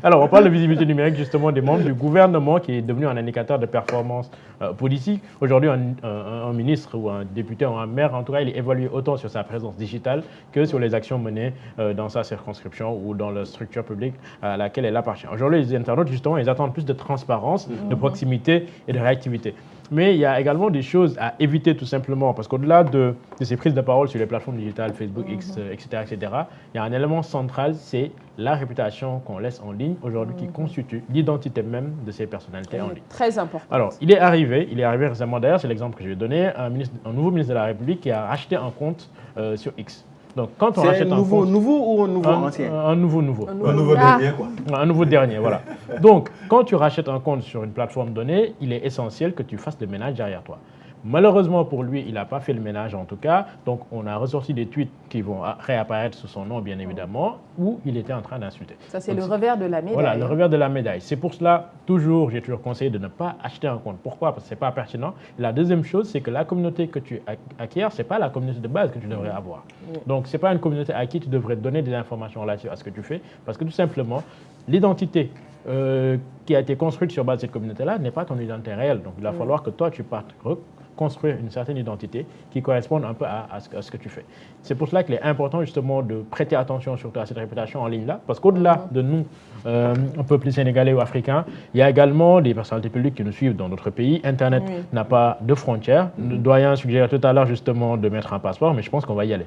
Alors, on parle de visibilité numérique justement des membres du gouvernement qui est devenu un indicateur de performance politique. Aujourd'hui, un ministre ou un député ou un maire, en tout cas, il est évalué autant sur sa présence digitale que sur les actions menées dans sa circonscription ou dans la structure publique à laquelle elle appartient. Aujourd'hui, les internautes, justement, ils attendent plus de transparence, de proximité et de réactivité. Mais il y a également des choses à éviter tout simplement, parce qu'au-delà de ces prises de parole sur les plateformes digitales, Facebook, X, etc., il y a un élément central, c'est la réputation qu'on laisse en ligne aujourd'hui qui constitue l'identité même de ces personnalités en ligne. Très important. Alors, il est arrivé récemment, d'ailleurs, c'est l'exemple que je vais donner, un nouveau ministre de la République qui a racheté un compte sur X. Donc, quand on rachète un nouveau ou un nouveau ancien? Un nouveau. Un nouveau dernier, quoi. Un nouveau dernier, voilà. Donc, quand tu rachètes un compte sur une plateforme donnée, il est essentiel que tu fasses le ménage derrière toi. Malheureusement pour lui, il n'a pas fait le ménage en tout cas. Donc, on a ressorti des tweets qui vont réapparaître sous son nom, bien évidemment, où il était en train d'insulter. Ça, c'est le revers de la médaille. Voilà, le revers de la médaille. C'est pour cela, j'ai toujours conseillé de ne pas acheter un compte. Pourquoi? Parce que ce n'est pas pertinent. Et la deuxième chose, c'est que la communauté que tu acquiers, ce n'est pas la communauté de base que tu devrais avoir. Donc, ce n'est pas une communauté à qui tu devrais donner des informations relatives à ce que tu fais. Parce que tout simplement, l'identité qui a été construite sur base de cette communauté-là n'est pas ton identité réelle. Donc, il va falloir que toi, tu partes construire une certaine identité qui corresponde un peu à ce que tu fais. C'est pour cela qu'il est important justement de prêter attention surtout à cette réputation en ligne-là, parce qu'au-delà de nous, un peuple sénégalais ou africain, il y a également des personnalités publiques qui nous suivent dans d'autres pays. Internet n'a pas de frontières. Le doyen suggérait tout à l'heure justement de mettre un passeport, mais je pense qu'on va y aller.